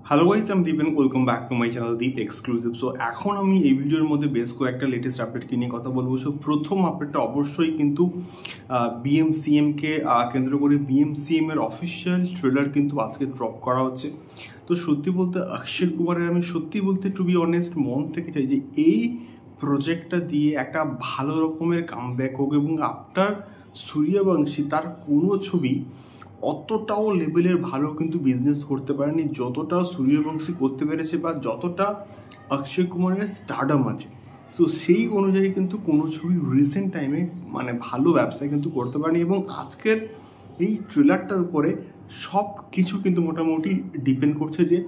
Hello guys, আমি Deep and welcome back to my channel Deep exclusive. So এখন আমি এই ভিডিওর মধ্যে বেশ কয়েকটা লেটেস্ট আপডেটকে নিয়ে কথা বলবো। সো প্রথম আপডেটটা অবশ্যই কিন্তু বিএমসিএমকে কেন্দ্র করে বিএমসিএম এর অফিসিয়াল ট্রেলার কিন্তু আজকে ড্রপ করা হচ্ছে। তো সত্যি বলতে অক্ষয় কুমারের আমি সত্যি বলতে টু বি অনেস্ট মন থেকে চাই যে এই প্রজেক্টটা দিয়ে একটা ভালো রকমের কামব্যাক হোক এবং আফটার সূর্যবংশী তার কোনো ছবি অতটাও লেভেলের ভালো কিন্তু বিজনেস করতে পারেনি যতটা সূর্যবংশী করতে পেরেছে বা যতটা অক্ষয় কুমারের স্টারডাম আছে। সো সেই অনুযায়ী কিন্তু কোনো ছবি রিসেন্ট টাইমে মানে ভালো ব্যবসা কিন্তু করতে পারেনি এবং আজকের এই ট্রেলারটার উপরে সব কিছু কিন্তু মোটামুটি ডিপেন্ড করছে যে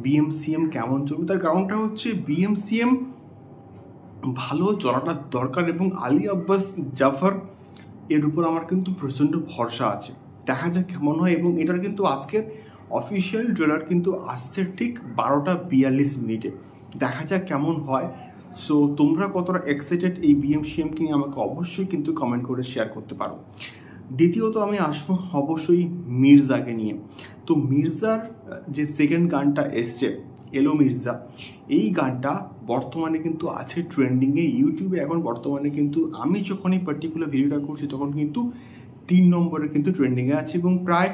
বিএমসিএম কেমন চলবে। তার কারণটা হচ্ছে বিএমসিএম ভালো চলাটা দরকার এবং আলী আব্বাস জাফর এর উপর আমার কিন্তু প্রচণ্ড ভরসা আছে। দেখা যাক কেমন হয় এবং এটার কিন্তু আজকের অফিসিয়াল ট্রেলার কিন্তু আসছে ঠিক 12:42 দেখা যাক কেমন হয়। সো তোমরা কতটা এক্সাইটেড এই বিএমসিএমকে নিয়ে আমাকে অবশ্যই কিন্তু কমেন্ট করে শেয়ার করতে পারো। দ্বিতীয়ত আমি আসবো অবশ্যই মির্জাকে নিয়ে। তো মির্জার যে সেকেন্ড গানটা এসছে এলো মির্জা, এই গানটা বর্তমানে কিন্তু আছে ট্রেন্ডিংয়ে ইউটিউবে। এখন বর্তমানে কিন্তু আমি যখন এই পার্টিকুলার ভিডিওটা করছি তখন কিন্তু 3 নম্বরে কিন্তু ট্রেন্ডিংয়ে আছে এবং প্রায়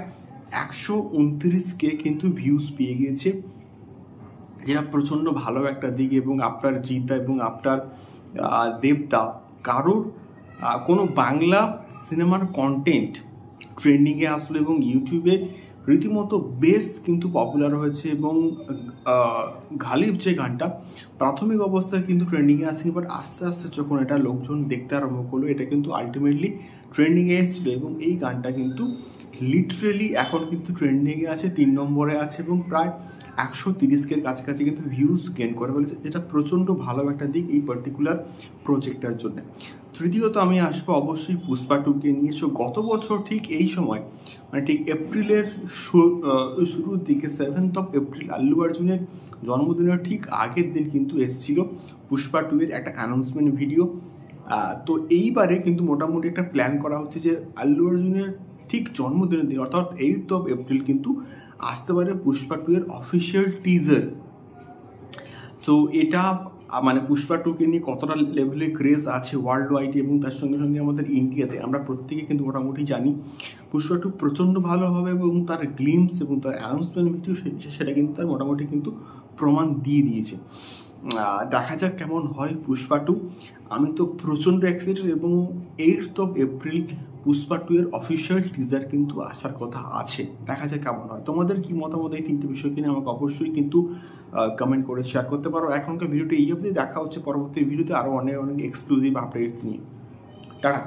129K কিন্তু ভিউজ পেয়ে গিয়েছে, যেটা প্রচণ্ড ভালো একটা দিক। এবং আপনার জিতা এবং আপনার দেবদা কারোর কোনো বাংলা সিনেমার কন্টেন্ট ট্রেন্ডিংয়ে আসলো এবং ইউটিউবে রীতিমতো বেশ কিন্তু পপুলার হয়েছে। এবং গালিব যে গানটা প্রাথমিক অবস্থায় কিন্তু ট্রেন্ডিংয়ে আসেনি, বাট আস্তে আস্তে যখন এটা লোকজন দেখতে আরম্ভ করলো এটা কিন্তু আলটিমেটলি ট্রেন্ডিংয়ে এসেছিলো এবং এই গানটা কিন্তু লিটারেলি এখন কিন্তু ট্রেন্ডিংয়ে আছে, 3 নম্বরে আছে এবং প্রায় 130K কাছাকাছি কিন্তু ভিউজ গেন করে ফেলেছে, যেটা প্রচণ্ড ভালো একটা দিক এই পার্টিকুলার প্রজেক্টটার জন্য। তৃতীয়ত আমি আসবো অবশ্যই পুষ্পা 2কে নিয়ে। সো গত বছর ঠিক এই সময় মানে ঠিক এপ্রিলের শুরুর দিকে 7th of April আল্লু অর্জুনের জন্মদিনের ঠিক আগের দিন কিন্তু এসেছিল পুষ্পা 2 এর একটা অ্যানাউন্সমেন্ট ভিডিও। তো এইবারে কিন্তু মোটামুটি একটা প্ল্যান করা হচ্ছে যে আল্লু অর্জুনের ঠিক জন্মদিনের দিন অর্থাৎ 8th of April কিন্তু আসতে পারে পুষ্পা 2 এর অফিসিয়াল টিজার। তো এটা মানে পুষ্পা 2কে নিয়ে কতটা লেভেলে ক্রেজ আছে ওয়ার্ল্ড ওয়াইড এবং তার সঙ্গে সঙ্গে আমাদের ইন্ডিয়াতে আমরা প্রত্যেকে কিন্তু মোটামুটি জানি পুষ্পা 2 প্রচণ্ড ভালো হবে এবং তার গ্লিমস এবং তার অ্যানাউন্সমেন্ট ভিডিও সেটা কিন্তু তার মোটামুটি কিন্তু প্রমাণ দিয়ে দিয়েছে। দেখা যাক কেমন হয় পুষ্পা 2। আমি তো প্রচণ্ড এক্সাইটেড এবং 8th of April পুষ্পা 2 এর অফিসিয়াল টিজার কিন্তু আসার কথা আছে। দেখা যাক কেমন হয়। তোমাদের কি মতামত এই তিনটে বিষয়কে নিয়ে আমাকে অবশ্যই কিন্তু কমেন্ট করে শেয়ার করতে পারো। এখনকার ভিডিওটা এই অবধি, দেখা হচ্ছে পরবর্তী ভিডিওতে আরও অনেক অনেক এক্সক্লুসিভ আপডেটস নিয়ে। টাটা।